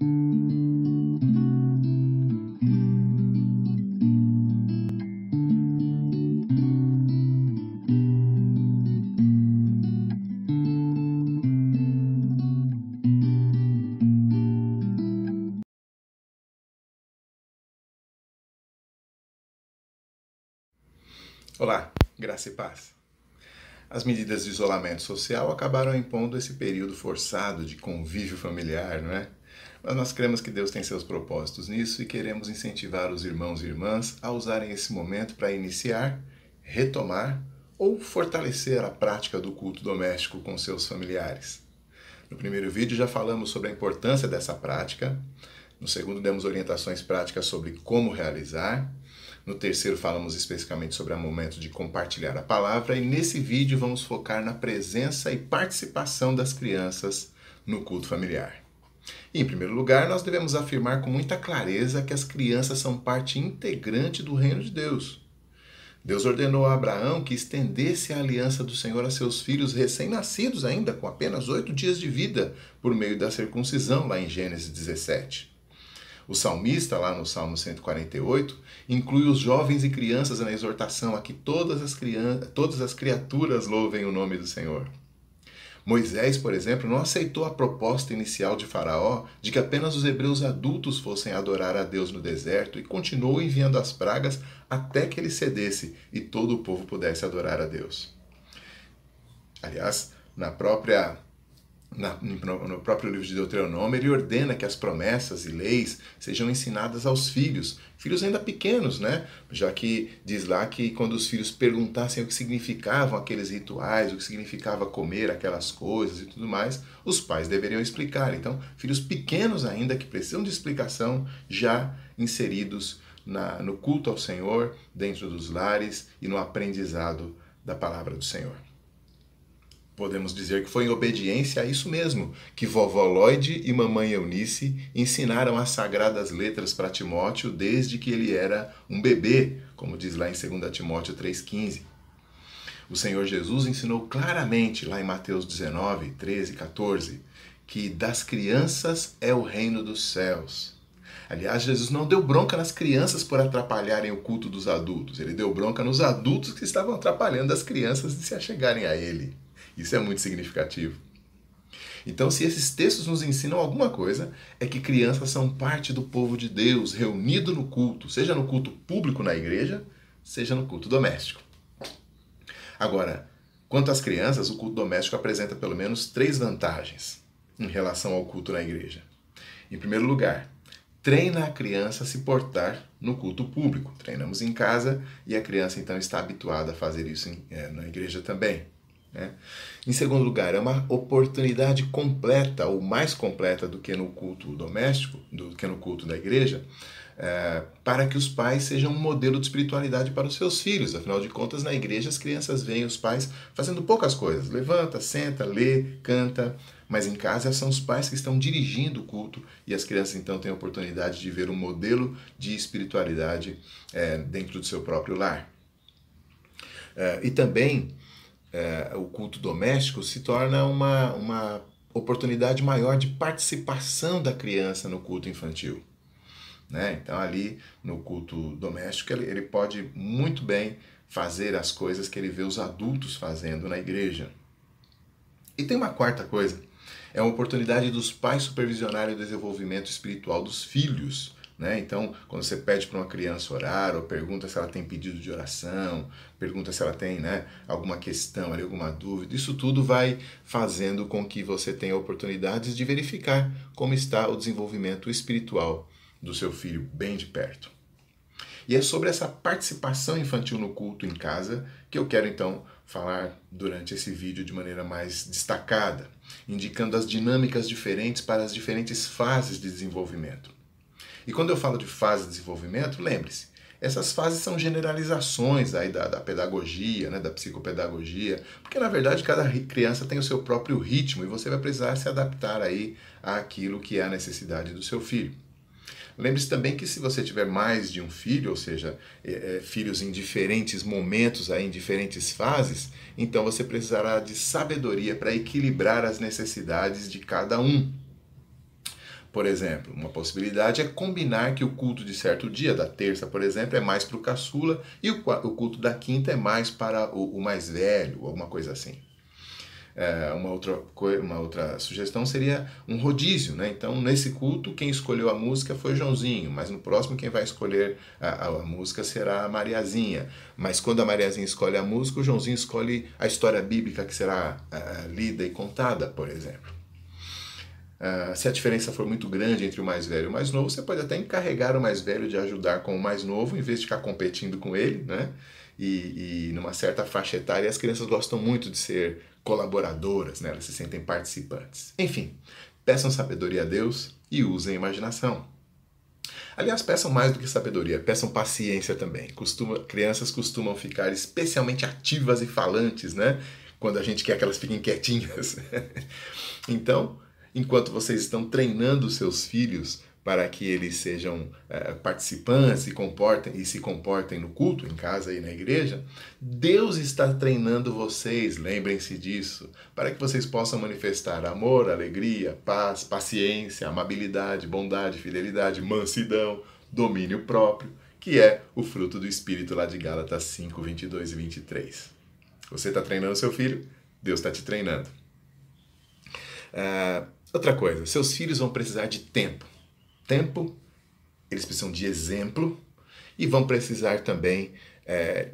Olá, graça e paz. As medidas de isolamento social acabaram impondo esse período forçado de convívio familiar, não é? Mas nós cremos que Deus tem seus propósitos nisso e queremos incentivar os irmãos e irmãs a usarem esse momento para iniciar, retomar ou fortalecer a prática do culto doméstico com seus familiares. No primeiro vídeo já falamos sobre a importância dessa prática. No segundo, demos orientações práticas sobre como realizar. No terceiro, falamos especificamente sobre o momento de compartilhar a palavra. E nesse vídeo, vamos focar na presença e participação das crianças no culto familiar. E, em primeiro lugar, nós devemos afirmar com muita clareza que as crianças são parte integrante do reino de Deus. Deus ordenou a Abraão que estendesse a aliança do Senhor a seus filhos recém-nascidos ainda, com apenas 8 dias de vida, por meio da circuncisão, lá em Gênesis 17. O salmista, lá no Salmo 148, inclui os jovens e crianças na exortação a que todas as criaturas louvem o nome do Senhor. Moisés, por exemplo, não aceitou a proposta inicial de Faraó de que apenas os hebreus adultos fossem adorar a Deus no deserto e continuou enviando as pragas até que ele cedesse e todo o povo pudesse adorar a Deus. Aliás, no próprio livro de Deuteronômio, ele ordena que as promessas e leis sejam ensinadas aos filhos ainda pequenos, né? Já que diz lá que quando os filhos perguntassem o que significavam aqueles rituais, o que significava comer aquelas coisas e tudo mais, os pais deveriam explicar. Então, filhos pequenos ainda que precisam de explicação, já inseridos no culto ao Senhor, dentro dos lares e no aprendizado da palavra do Senhor. Podemos dizer que foi em obediência a isso mesmo que vovó Lloyd e mamãe Eunice ensinaram as sagradas letras para Timóteo desde que ele era um bebê, como diz lá em 2 Timóteo 3,15. O Senhor Jesus ensinou claramente lá em Mateus 19, 13 e 14 que das crianças é o reino dos céus. Aliás, Jesus não deu bronca nas crianças por atrapalharem o culto dos adultos. Ele deu bronca nos adultos que estavam atrapalhando as crianças de se achegarem a ele. Isso é muito significativo. Então, se esses textos nos ensinam alguma coisa, é que crianças são parte do povo de Deus, reunido no culto, seja no culto público na igreja, seja no culto doméstico. Agora, quanto às crianças, o culto doméstico apresenta pelo menos 3 vantagens em relação ao culto na igreja. Em primeiro lugar, treina a criança a se portar no culto público. Treinamos em casa e a criança então está habituada a fazer isso na igreja também. Em segundo lugar, é uma oportunidade completa, ou mais completa do que no culto doméstico, do que no culto da igreja, para que os pais sejam um modelo de espiritualidade para os seus filhos. Afinal de contas, na igreja as crianças veem os pais fazendo poucas coisas. Levanta, senta, lê, canta. Mas em casa são os pais que estão dirigindo o culto e as crianças então têm a oportunidade de ver um modelo de espiritualidade dentro do seu próprio lar. E também o culto doméstico se torna uma oportunidade maior de participação da criança no culto infantil. Então ali no culto doméstico ele pode muito bem fazer as coisas que ele vê os adultos fazendo na igreja. E tem uma quarta coisa, é uma oportunidade dos pais supervisionarem o desenvolvimento espiritual dos filhos. Então, quando você pede para uma criança orar, ou pergunta se ela tem pedido de oração, pergunta se ela tem alguma questão, alguma dúvida, isso tudo vai fazendo com que você tenha oportunidades de verificar como está o desenvolvimento espiritual do seu filho bem de perto. E é sobre essa participação infantil no culto em casa que eu quero então falar durante esse vídeo de maneira mais destacada, indicando as dinâmicas diferentes para as diferentes fases de desenvolvimento. E quando eu falo de fase de desenvolvimento, lembre-se, essas fases são generalizações aí da pedagogia, da psicopedagogia, porque na verdade cada criança tem o seu próprio ritmo e você vai precisar se adaptar aí àquilo que é a necessidade do seu filho. Lembre-se também que se você tiver mais de um filho, ou seja, filhos em diferentes momentos, em diferentes fases, então você precisará de sabedoria para equilibrar as necessidades de cada um. Por exemplo, uma possibilidade é combinar que o culto de certo dia, da terça, por exemplo, é mais para o caçula e o culto da quinta é mais para o mais velho, alguma coisa assim. Uma outra sugestão seria um rodízio, né? Então, nesse culto, quem escolheu a música foi Joãozinho, mas no próximo quem vai escolher a música será a Mariazinha. Mas quando a Mariazinha escolhe a música, o Joãozinho escolhe a história bíblica que será lida e contada, por exemplo. Se a diferença for muito grande entre o mais velho e o mais novo, você pode até encarregar o mais velho de ajudar com o mais novo, em vez de ficar competindo com ele, né? E numa certa faixa etária, as crianças gostam muito de ser colaboradoras, né? Elas se sentem participantes. Enfim, peçam sabedoria a Deus e usem a imaginação. Aliás, peçam mais do que sabedoria, peçam paciência também. Crianças costumam ficar especialmente ativas e falantes, né? Quando a gente quer que elas fiquem quietinhas. Então, enquanto vocês estão treinando seus filhos para que eles sejam participantes e se comportem no culto, em casa e na igreja, Deus está treinando vocês, lembrem-se disso, para que vocês possam manifestar amor, alegria, paz, paciência, amabilidade, bondade, fidelidade, mansidão, domínio próprio, que é o fruto do Espírito lá de Gálatas 5, 22 e 23. Você está treinando seu filho, Deus está te treinando. Outra coisa, seus filhos vão precisar de tempo. Eles precisam de exemplo e vão precisar também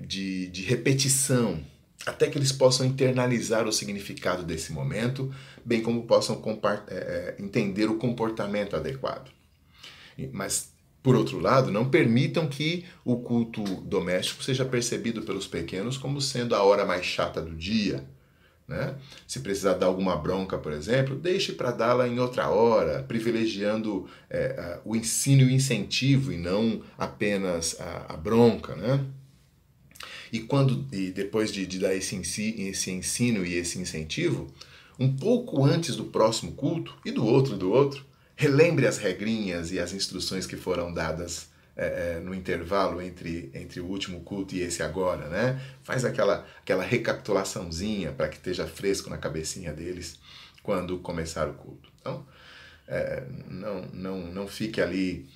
de repetição, até que eles possam internalizar o significado desse momento, bem como possam entender o comportamento adequado. Mas, por outro lado, não permitam que o culto doméstico seja percebido pelos pequenos como sendo a hora mais chata do dia. Né? Se precisar dar alguma bronca, por exemplo, deixe para dá-la em outra hora, privilegiando o ensino e o incentivo e não apenas a bronca. Né? E depois de dar esse ensino e esse incentivo, um pouco antes do próximo culto e do outro, relembre as regrinhas e as instruções que foram dadas no intervalo entre o último culto e esse agora, né? Faz aquela recapitulaçãozinha para que esteja fresco na cabecinha deles quando começar o culto. Então, não fique ali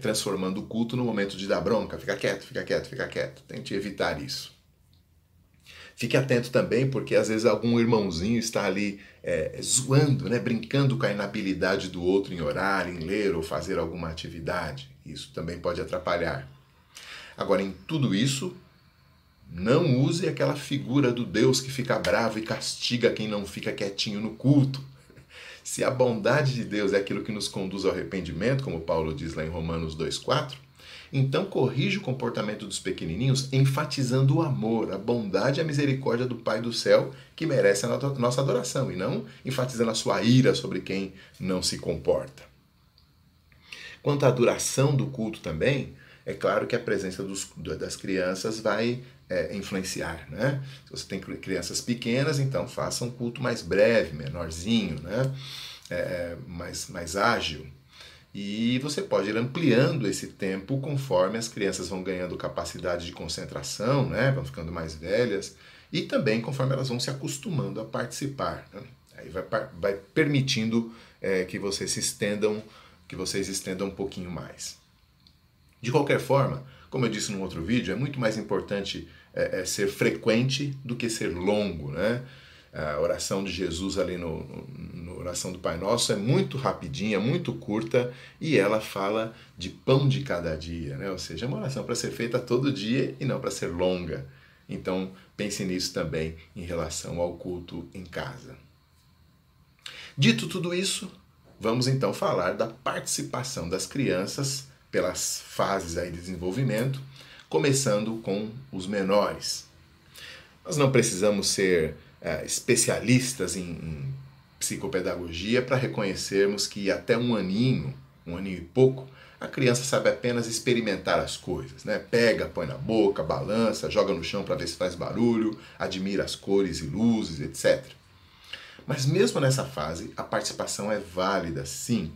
transformando o culto no momento de dar bronca. Fica quieto. Tente evitar isso. Fique atento também, porque às vezes algum irmãozinho está ali zoando, né? Brincando com a inabilidade do outro em orar, em ler ou fazer alguma atividade. Isso também pode atrapalhar. Agora, em tudo isso, não use aquela figura do Deus que fica bravo e castiga quem não fica quietinho no culto. Se a bondade de Deus é aquilo que nos conduz ao arrependimento, como Paulo diz lá em Romanos 2,4, então corrija o comportamento dos pequenininhos, enfatizando o amor, a bondade e a misericórdia do Pai do céu, que merece a nossa adoração, e não enfatizando a sua ira sobre quem não se comporta. Quanto à duração do culto também, é claro que a presença das crianças vai influenciar, né? Se você tem crianças pequenas, então faça um culto mais breve, menorzinho, né? Mais ágil. E você pode ir ampliando esse tempo conforme as crianças vão ganhando capacidade de concentração, né? Vão ficando mais velhas, e também conforme elas vão se acostumando a participar, né? Aí vai permitindo que vocês estendam um pouquinho mais. De qualquer forma, como eu disse num outro vídeo, é muito mais importante ser frequente do que ser longo, né? A oração de Jesus ali no oração do Pai Nosso é muito rapidinha, muito curta, e ela fala de pão de cada dia, né? Ou seja, é uma oração para ser feita todo dia e não para ser longa. Então, pense nisso também em relação ao culto em casa. Dito tudo isso, vamos então falar da participação das crianças pelas fases aí de desenvolvimento, começando com os menores. Nós não precisamos ser especialistas em psicopedagogia para reconhecermos que até um aninho e pouco, a criança sabe apenas experimentar as coisas, né? Pega, põe na boca, balança, joga no chão para ver se faz barulho, admira as cores e luzes, etc. Mas mesmo nessa fase, a participação é válida, sim,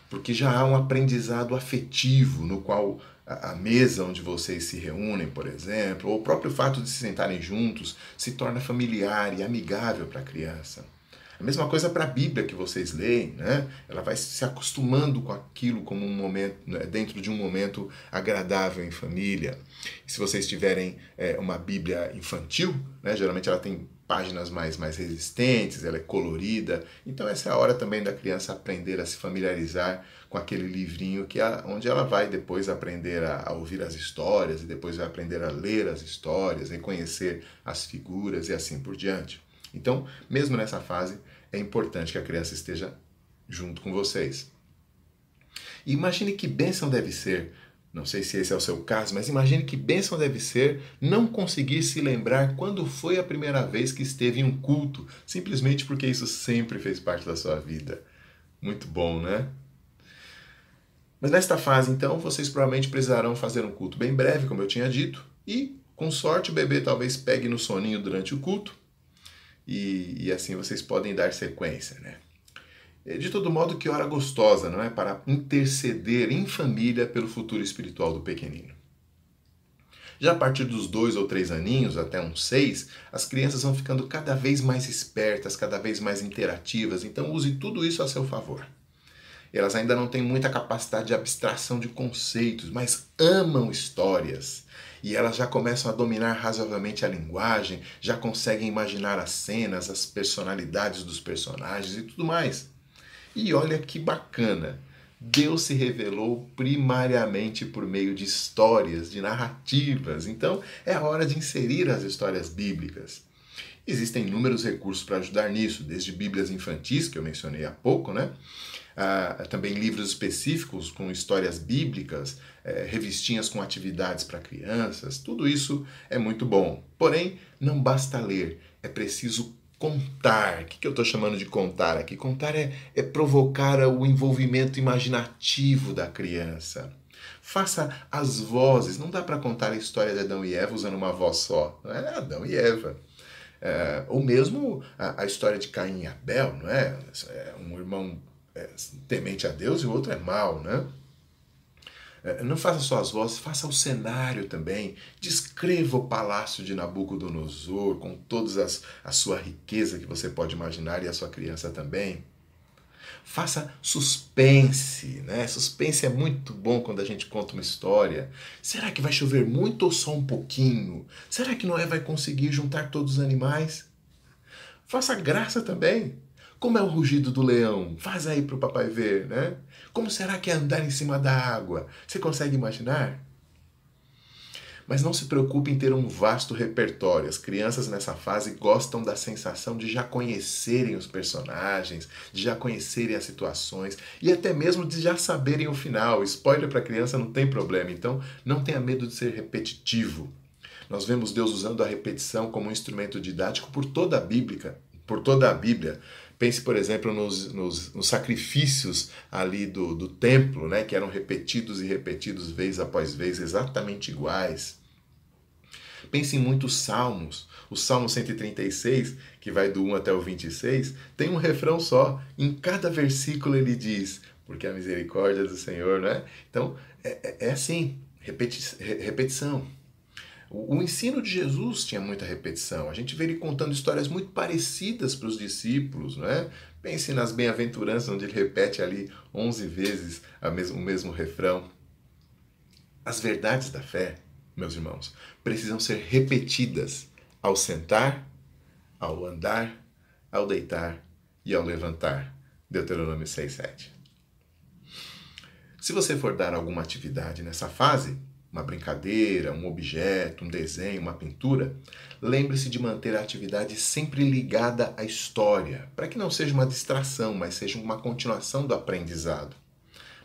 porque já há um aprendizado afetivo no qual a mesa onde vocês se reúnem, por exemplo, ou o próprio fato de se sentarem juntos se torna familiar e amigável para a criança. A mesma coisa para a Bíblia que vocês leem, né? Ela vai se acostumando com aquilo como um momento, né, dentro de um momento agradável em família. E se vocês tiverem uma Bíblia infantil, né, geralmente ela tem páginas mais resistentes, ela é colorida. Então essa é a hora também da criança aprender a se familiarizar com aquele livrinho onde ela vai depois aprender a ouvir as histórias e depois vai aprender a ler as histórias, reconhecer as figuras e assim por diante. Então, mesmo nessa fase, é importante que a criança esteja junto com vocês. E imagine que bênção deve ser, não sei se esse é o seu caso, mas imagine que bênção deve ser não conseguir se lembrar quando foi a primeira vez que esteve em um culto, simplesmente porque isso sempre fez parte da sua vida. Muito bom, né? Mas nesta fase, então, vocês provavelmente precisarão fazer um culto bem breve, como eu tinha dito, e, com sorte, o bebê talvez pegue no soninho durante o culto, e assim vocês podem dar sequência, né? De todo modo, que hora gostosa, não é? Para interceder em família pelo futuro espiritual do pequenino. Já a partir dos 2 ou 3 aninhos, até uns 6, as crianças vão ficando cada vez mais espertas, cada vez mais interativas, então use tudo isso a seu favor. Elas ainda não têm muita capacidade de abstração de conceitos, mas amam histórias. E elas já começam a dominar razoavelmente a linguagem, já conseguem imaginar as cenas, as personalidades dos personagens e tudo mais. E olha que bacana! Deus se revelou primariamente por meio de histórias, de narrativas. Então é a hora de inserir as histórias bíblicas. Existem inúmeros recursos para ajudar nisso, desde Bíblias infantis, que eu mencionei há pouco, né? Também livros específicos com histórias bíblicas, revistinhas com atividades para crianças, tudo isso é muito bom. Porém, não basta ler, é preciso contar. O que eu estou chamando de contar aqui? Contar é provocar o envolvimento imaginativo da criança. Faça as vozes, não dá para contar a história de Adão e Eva usando uma voz só, não é Adão e Eva. Ou mesmo a história de Caim e Abel, não é? Um irmão temente a Deus e o outro é mau, né? Não faça só as vozes, faça o cenário também. Descreva o palácio de Nabucodonosor com toda a sua riqueza que você pode imaginar e a sua criança também. Faça suspense, né? Suspense é muito bom quando a gente conta uma história. Será que vai chover muito ou só um pouquinho? Será que Noé vai conseguir juntar todos os animais? Faça graça também. Como é o rugido do leão? Faz aí para o papai ver, né? Como será que é andar em cima da água? Você consegue imaginar? Mas não se preocupe em ter um vasto repertório. As crianças nessa fase gostam da sensação de já conhecerem os personagens, de já conhecerem as situações e até mesmo de já saberem o final. Spoiler para a criança não tem problema, então não tenha medo de ser repetitivo. Nós vemos Deus usando a repetição como um instrumento didático por toda a Bíblia. Pense, por exemplo, nos sacrifícios ali do templo, né, que eram repetidos e repetidos vez após vez, exatamente iguais. Pense em muitos salmos. O Salmo 136, que vai do 1 até o 26, tem um refrão só. Em cada versículo ele diz, porque a misericórdia do Senhor, né? Então, é assim, repetição. O ensino de Jesus tinha muita repetição. A gente vê ele contando histórias muito parecidas para os discípulos, não é? Pense nas bem-aventuranças, onde ele repete ali 11 vezes o mesmo refrão. As verdades da fé, meus irmãos, precisam ser repetidas ao sentar, ao andar, ao deitar e ao levantar. Deuteronômio 6:7. Se você for dar alguma atividade nessa fase, uma brincadeira, um objeto, um desenho, uma pintura, lembre-se de manter a atividade sempre ligada à história, para que não seja uma distração, mas seja uma continuação do aprendizado.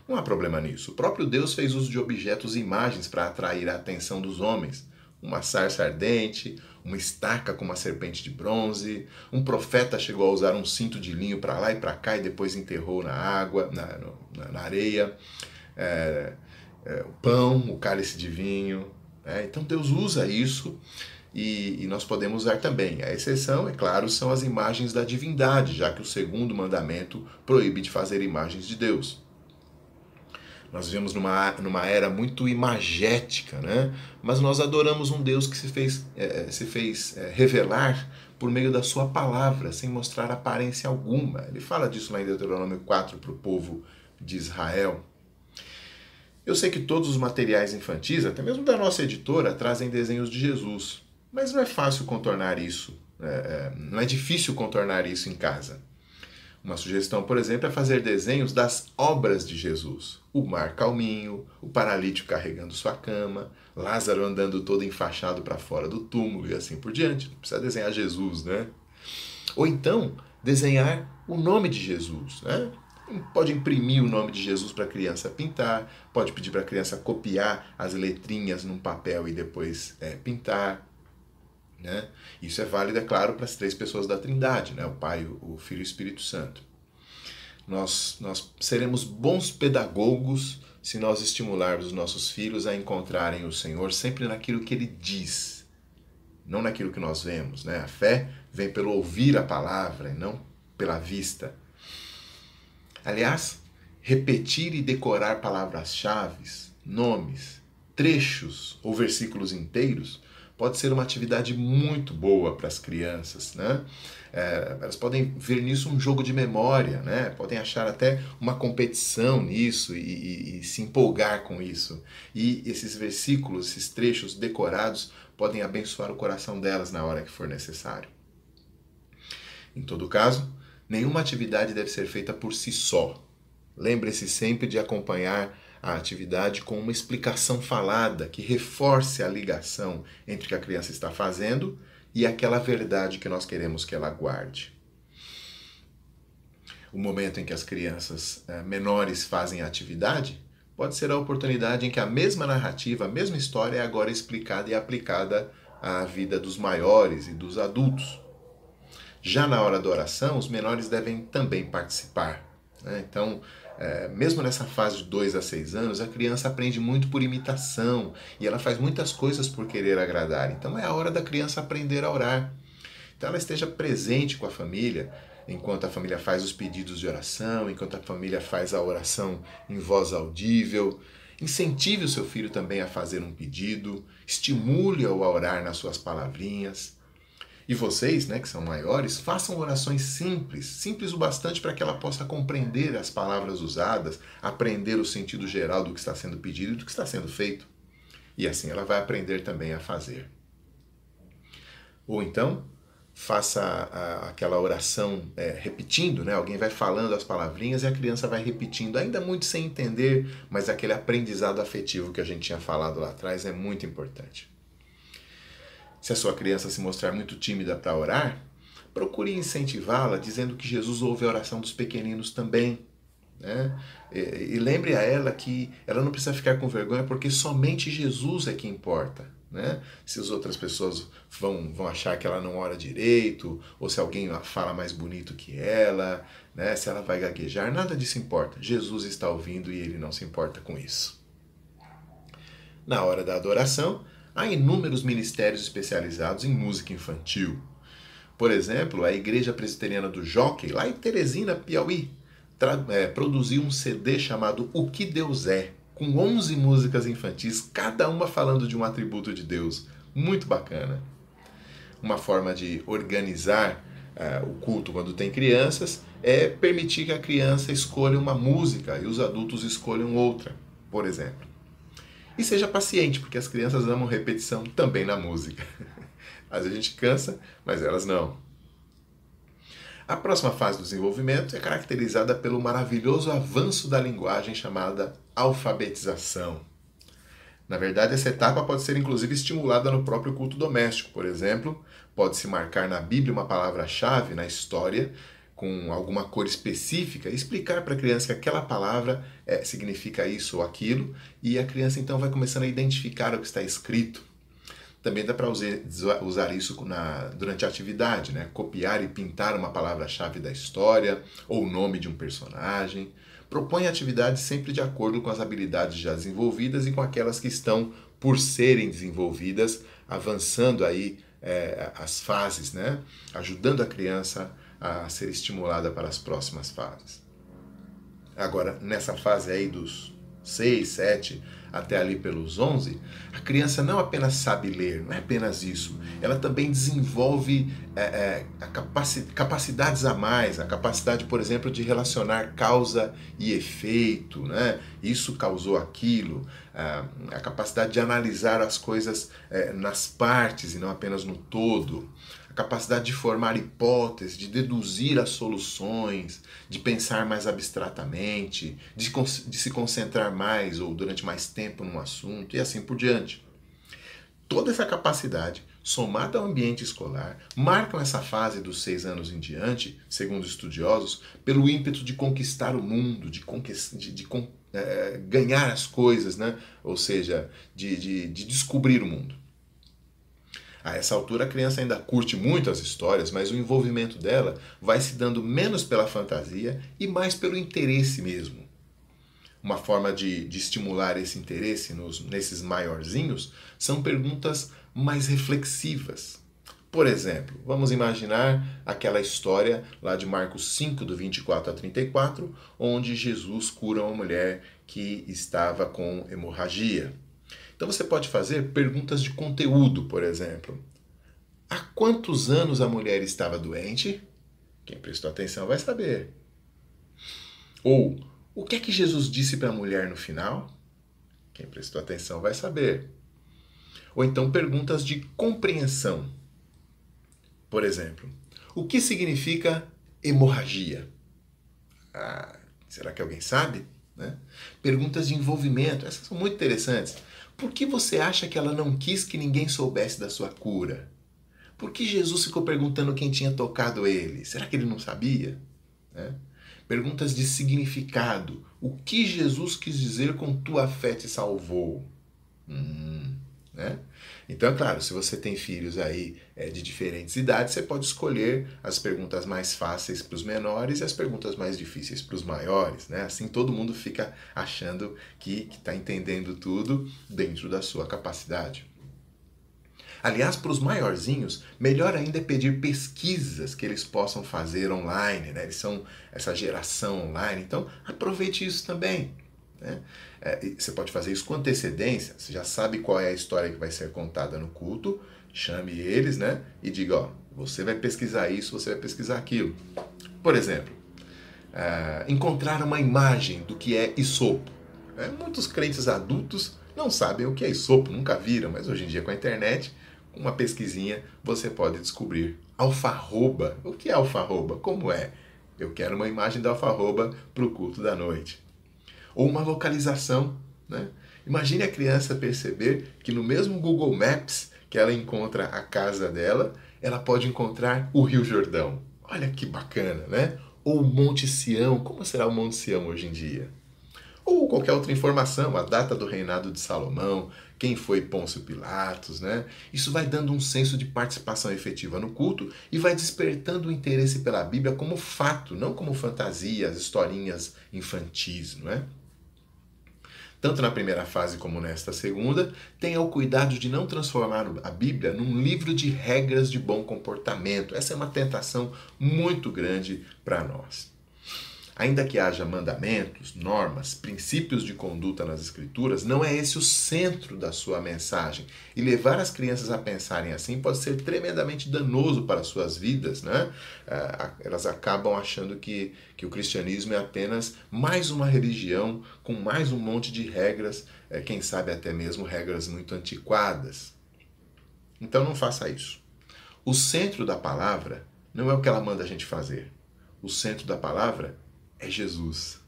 Não há problema nisso. O próprio Deus fez uso de objetos e imagens para atrair a atenção dos homens. Uma sarça ardente, uma estaca com uma serpente de bronze, um profeta chegou a usar um cinto de linho para lá e para cá e depois enterrou na água, na areia. O pão, o cálice de vinho. Então Deus usa isso e nós podemos usar também. A exceção, é claro, são as imagens da divindade, já que o segundo mandamento proíbe de fazer imagens de Deus. Nós vivemos numa era muito imagética, né? Mas nós adoramos um Deus que se fez revelar por meio da sua palavra, sem mostrar aparência alguma. Ele fala disso lá em Deuteronômio 4 para o povo de Israel. Eu sei que todos os materiais infantis, até mesmo da nossa editora, trazem desenhos de Jesus. Mas não é fácil contornar isso. Não é difícil contornar isso em casa. Uma sugestão, por exemplo, é fazer desenhos das obras de Jesus. O mar calminho, o paralítico carregando sua cama, Lázaro andando todo enfaixado para fora do túmulo e assim por diante. Não precisa desenhar Jesus, né? Ou então, desenhar o nome de Jesus, né? Pode imprimir o nome de Jesus para a criança pintar, pode pedir para a criança copiar as letrinhas num papel e depois pintar. Né? Isso é válido, é claro, para as três pessoas da Trindade, né? O Pai, o Filho e o Espírito Santo. Nós seremos bons pedagogos se nós estimularmos os nossos filhos a encontrarem o Senhor sempre naquilo que Ele diz, não naquilo que nós vemos. Né? A fé vem pelo ouvir a palavra e não pela vista. Aliás, repetir e decorar palavras-chave, nomes, trechos ou versículos inteiros pode ser uma atividade muito boa para as crianças, né? Elas podem ver nisso um jogo de memória, né? Podem achar até uma competição nisso e se empolgar com isso. E esses versículos, esses trechos decorados podem abençoar o coração delas na hora que for necessário. Em todo caso, nenhuma atividade deve ser feita por si só. Lembre-se sempre de acompanhar a atividade com uma explicação falada que reforce a ligação entre o que a criança está fazendo e aquela verdade que nós queremos que ela guarde. O momento em que as crianças menores fazem a atividade pode ser a oportunidade em que a mesma narrativa, a mesma história é agora explicada e aplicada à vida dos maiores e dos adultos. Já na hora da oração, os menores devem também participar. Né? Então, mesmo nessa fase de 2 a 6 anos, a criança aprende muito por imitação e ela faz muitas coisas por querer agradar. Então é a hora da criança aprender a orar. Então ela esteja presente com a família, enquanto a família faz os pedidos de oração, enquanto a família faz a oração em voz audível. Incentive o seu filho também a fazer um pedido, estimule-o a orar nas suas palavrinhas. E vocês, né, que são maiores, façam orações simples o bastante para que ela possa compreender as palavras usadas, aprender o sentido geral do que está sendo pedido e do que está sendo feito. E assim ela vai aprender também a fazer. Ou então, faça aquela oração repetindo, né? Alguém vai falando as palavrinhas e a criança vai repetindo, ainda muito sem entender, mas aquele aprendizado afetivo que a gente tinha falado lá atrás é muito importante. Se a sua criança se mostrar muito tímida para orar, procure incentivá-la dizendo que Jesus ouve a oração dos pequeninos também. Né? E lembre a ela que ela não precisa ficar com vergonha porque somente Jesus é que importa. Né? Se as outras pessoas vão achar que ela não ora direito, ou se alguém fala mais bonito que ela, né? Se ela vai gaguejar, nada disso importa. Jesus está ouvindo e ele não se importa com isso. Na hora da adoração, há inúmeros ministérios especializados em música infantil. Por exemplo, a Igreja Presbiteriana do Jockey, lá em Teresina, Piauí, produziu um CD chamado O Que Deus É, com 11 músicas infantis, cada uma falando de um atributo de Deus. Muito bacana. Uma forma de organizar o culto quando tem crianças é permitir que a criança escolha uma música e os adultos escolham outra, por exemplo. E seja paciente, porque as crianças amam repetição também na música. Às vezes a gente cansa, mas elas não. A próxima fase do desenvolvimento é caracterizada pelo maravilhoso avanço da linguagem chamada alfabetização. Na verdade, essa etapa pode ser inclusive estimulada no próprio culto doméstico. Por exemplo, pode-se marcar na Bíblia uma palavra-chave na história com alguma cor específica, explicar para a criança que aquela palavra significa isso ou aquilo, e a criança então vai começando a identificar o que está escrito. Também dá para usar isso durante a atividade, né? Copiar e pintar uma palavra-chave da história ou o nome de um personagem. Propõe atividades sempre de acordo com as habilidades já desenvolvidas e com aquelas que estão por serem desenvolvidas, avançando aí as fases, né? Ajudando a criança a ser estimulada para as próximas fases. Agora, nessa fase aí dos 6, 7, até ali pelos 11, a criança não apenas sabe ler, não é apenas isso, ela também desenvolve capacidades a mais, a capacidade, por exemplo, de relacionar causa e efeito, né? Isso causou aquilo, a capacidade de analisar as coisas nas partes e não apenas no todo, a capacidade de formar hipóteses, de deduzir as soluções, de pensar mais abstratamente, de se concentrar mais ou durante mais tempo num assunto e assim por diante. Toda essa capacidade, somada ao ambiente escolar, marcam essa fase dos 6 anos em diante, segundo estudiosos, pelo ímpeto de conquistar o mundo, de ganhar as coisas, né? Ou seja, de descobrir o mundo. A essa altura a criança ainda curte muito as histórias, mas o envolvimento dela vai se dando menos pela fantasia e mais pelo interesse mesmo. Uma forma de estimular esse interesse nesses maiorzinhos são perguntas mais reflexivas. Por exemplo, vamos imaginar aquela história lá de Marcos 5, do 24 a 34, onde Jesus cura uma mulher que estava com hemorragia. Então você pode fazer perguntas de conteúdo, por exemplo. Há quantos anos a mulher estava doente? Quem prestou atenção vai saber. Ou, o que é que Jesus disse para a mulher no final? Quem prestou atenção vai saber. Ou então perguntas de compreensão. Por exemplo, o que significa hemorragia? Será que alguém sabe? Né? Perguntas de envolvimento, essas são muito interessantes. Por que você acha que ela não quis que ninguém soubesse da sua cura? Por que Jesus ficou perguntando quem tinha tocado ele? Será que ele não sabia? Né? Perguntas de significado. O que Jesus quis dizer com tua fé te salvou? Né? Então, é claro, se você tem filhos aí de diferentes idades, você pode escolher as perguntas mais fáceis para os menores e as perguntas mais difíceis para os maiores. Né? Assim todo mundo fica achando que está entendendo tudo dentro da sua capacidade. Aliás, para os maiorzinhos, melhor ainda é pedir pesquisas que eles possam fazer online. Né? Eles são essa geração online, então aproveite isso também. Né? Você pode fazer isso com antecedência, você já sabe qual é a história que vai ser contada no culto, chame eles, né? E diga, ó, você vai pesquisar isso, você vai pesquisar aquilo. Por exemplo, encontrar uma imagem do que é isopo. Muitos crentes adultos não sabem o que é isopo, nunca viram, mas hoje em dia com a internet, com uma pesquisinha, você pode descobrir. Alfarroba. O que é alfarroba? Como é? Eu quero uma imagem da alfarroba para o culto da noite. Ou uma localização. Né? Imagine a criança perceber que no mesmo Google Maps que ela encontra a casa dela, ela pode encontrar o Rio Jordão. Olha que bacana, né? Ou o Monte Sião. Como será o Monte Sião hoje em dia? Ou qualquer outra informação, a data do reinado de Salomão, quem foi Pôncio Pilatos, né? Isso vai dando um senso de participação efetiva no culto e vai despertando o interesse pela Bíblia como fato, não como fantasias, historinhas infantis, não é? Tanto na primeira fase como nesta segunda, tenha o cuidado de não transformar a Bíblia num livro de regras de bom comportamento. Essa é uma tentação muito grande para nós. Ainda que haja mandamentos, normas, princípios de conduta nas Escrituras, não é esse o centro da sua mensagem. E levar as crianças a pensarem assim pode ser tremendamente danoso para as suas vidas. Né? Elas acabam achando que o cristianismo é apenas mais uma religião com mais um monte de regras, quem sabe até mesmo regras muito antiquadas. Então não faça isso. O centro da palavra não é o que ela manda a gente fazer. O centro da palavra é Jesus.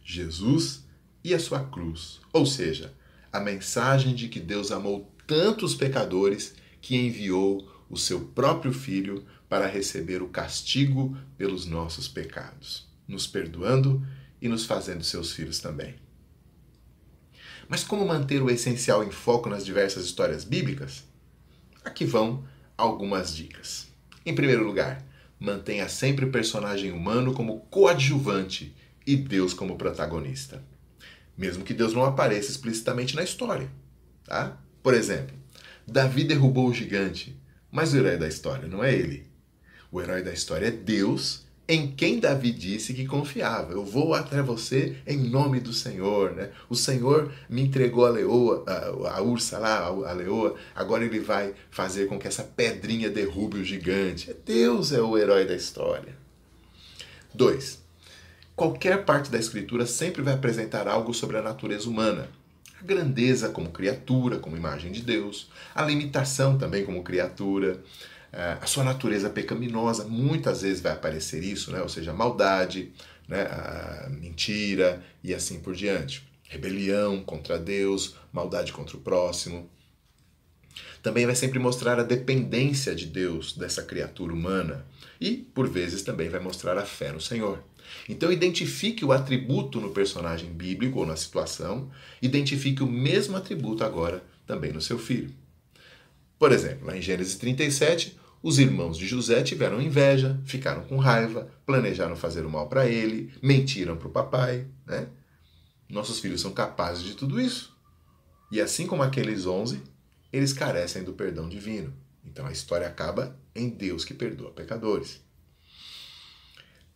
Jesus e a sua cruz. Ou seja, a mensagem de que Deus amou tanto os pecadores que enviou o seu próprio Filho para receber o castigo pelos nossos pecados, nos perdoando e nos fazendo seus filhos também. Mas como manter o essencial em foco nas diversas histórias bíblicas? Aqui vão algumas dicas. Em primeiro lugar, mantenha sempre o personagem humano como coadjuvante e Deus como protagonista. Mesmo que Deus não apareça explicitamente na história. Tá? Por exemplo, Davi derrubou o gigante, mas o herói da história não é ele. O herói da história é Deus em quem Davi disse que confiava. Eu vou até você em nome do Senhor, né? O Senhor me entregou a leoa, a ursa lá, a leoa, agora ele vai fazer com que essa pedrinha derrube o gigante. Deus é o herói da história. 2. Qualquer parte da Escritura sempre vai apresentar algo sobre a natureza humana. A grandeza como criatura, como imagem de Deus, a limitação também como criatura, a sua natureza pecaminosa, muitas vezes vai aparecer isso, né? Ou seja, a maldade, né? A mentira e assim por diante. Rebelião contra Deus, maldade contra o próximo. Também vai sempre mostrar a dependência de Deus dessa criatura humana e, por vezes, também vai mostrar a fé no Senhor. Então, identifique o atributo no personagem bíblico ou na situação, identifique o mesmo atributo agora também no seu filho. Por exemplo, lá em Gênesis 37, os irmãos de José tiveram inveja, ficaram com raiva, planejaram fazer o mal para ele, mentiram para o papai, né? Nossos filhos são capazes de tudo isso. E assim como aqueles 11, eles carecem do perdão divino. Então a história acaba em Deus que perdoa pecadores.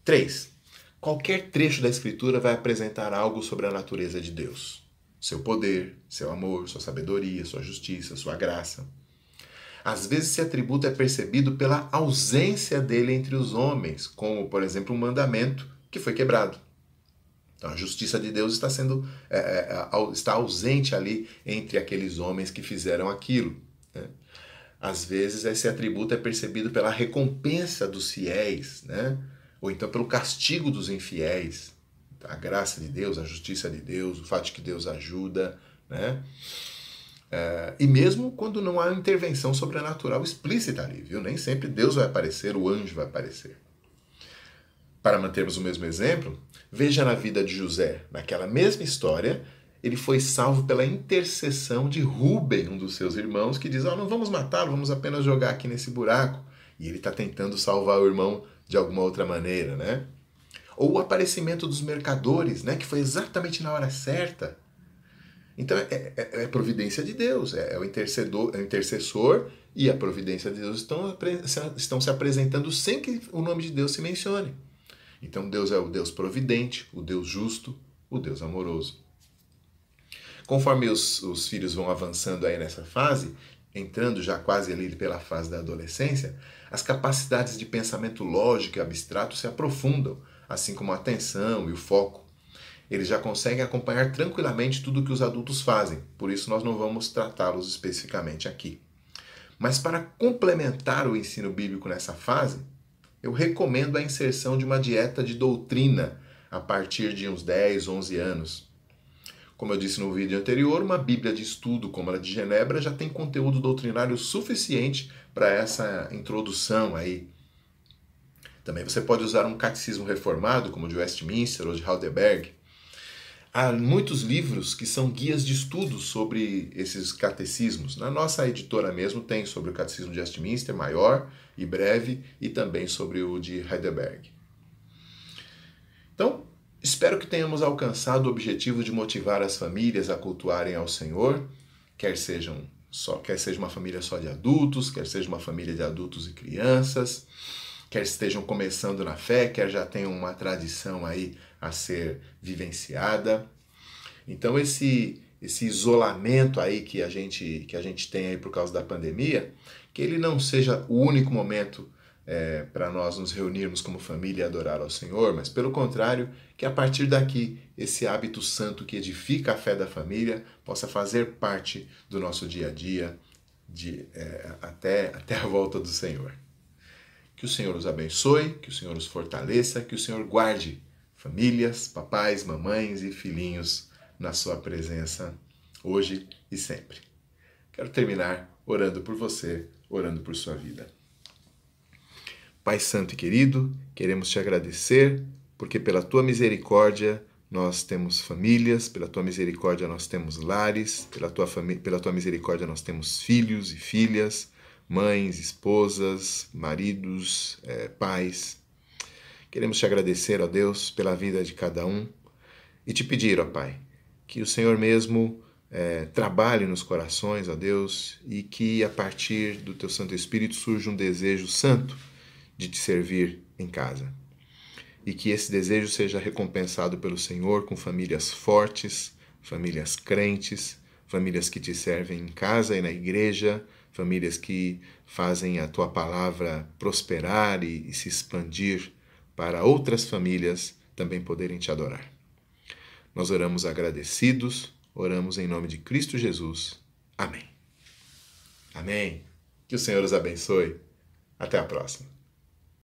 3. Qualquer trecho da Escritura vai apresentar algo sobre a natureza de Deus. Seu poder, seu amor, sua sabedoria, sua justiça, sua graça. Às vezes esse atributo é percebido pela ausência dele entre os homens, como, por exemplo, um mandamento que foi quebrado. Então a justiça de Deus está ausente ali entre aqueles homens que fizeram aquilo, né? Às vezes esse atributo é percebido pela recompensa dos fiéis, né? Ou então pelo castigo dos infiéis. A graça de Deus, a justiça de Deus, o fato de que Deus ajuda, né? E mesmo quando não há intervenção sobrenatural explícita ali, viu? Nem sempre Deus vai aparecer, o anjo vai aparecer. Para mantermos o mesmo exemplo, veja na vida de José. Naquela mesma história, ele foi salvo pela intercessão de Rúben, um dos seus irmãos, que diz, não vamos matá-lo, vamos apenas jogar aqui nesse buraco. E ele está tentando salvar o irmão de alguma outra maneira, né? Ou o aparecimento dos mercadores, né? Que foi exatamente na hora certa. Então é providência de Deus, é o intercessor e a providência de Deus estão se apresentando sem que o nome de Deus se mencione. Então Deus é o Deus providente, o Deus justo, o Deus amoroso. Conforme os filhos vão avançando aí nessa fase, entrando já quase ali pela fase da adolescência, as capacidades de pensamento lógico e abstrato se aprofundam, assim como a atenção e o foco. Eles já conseguem acompanhar tranquilamente tudo o que os adultos fazem, por isso nós não vamos tratá-los especificamente aqui. Mas para complementar o ensino bíblico nessa fase, eu recomendo a inserção de uma dieta de doutrina a partir de uns 10, 11 anos. Como eu disse no vídeo anterior, uma Bíblia de estudo como a de Genebra já tem conteúdo doutrinário suficiente para essa introdução aí. Também você pode usar um catecismo reformado, como o de Westminster ou de Heidelberg. Há muitos livros que são guias de estudo sobre esses catecismos. Na nossa editora mesmo tem sobre o catecismo de Westminster, maior e breve, e também sobre o de Heidelberg. Então, espero que tenhamos alcançado o objetivo de motivar as famílias a cultuarem ao Senhor, quer seja uma família só de adultos, quer seja uma família de adultos e crianças, quer estejam começando na fé, quer já tenham uma tradição aí a ser vivenciada. Então esse isolamento aí que a gente tem aí por causa da pandemia, que ele não seja o único momento para nós nos reunirmos como família e adorar ao Senhor, mas pelo contrário, que a partir daqui esse hábito santo que edifica a fé da família possa fazer parte do nosso dia a dia até a volta do Senhor. Que o Senhor os abençoe, que o Senhor os fortaleça, que o Senhor guarde famílias, papais, mamães e filhinhos na sua presença hoje e sempre. Quero terminar orando por você, orando por sua vida. Pai Santo e querido, queremos te agradecer, porque pela tua misericórdia nós temos famílias, pela tua misericórdia nós temos lares, pela tua misericórdia nós temos filhos e filhas, mães, esposas, maridos, pais. Queremos te agradecer, ó Deus, pela vida de cada um e te pedir, ó Pai, que o Senhor mesmo trabalhe nos corações, ó Deus, e que a partir do teu Santo Espírito surja um desejo santo de te servir em casa. e que esse desejo seja recompensado pelo Senhor com famílias fortes, famílias crentes, famílias que te servem em casa e na igreja, famílias que fazem a tua palavra prosperar e se expandir para outras famílias também poderem te adorar. Nós oramos agradecidos, oramos em nome de Cristo Jesus. Amém. Amém. Que o Senhor os abençoe. Até a próxima.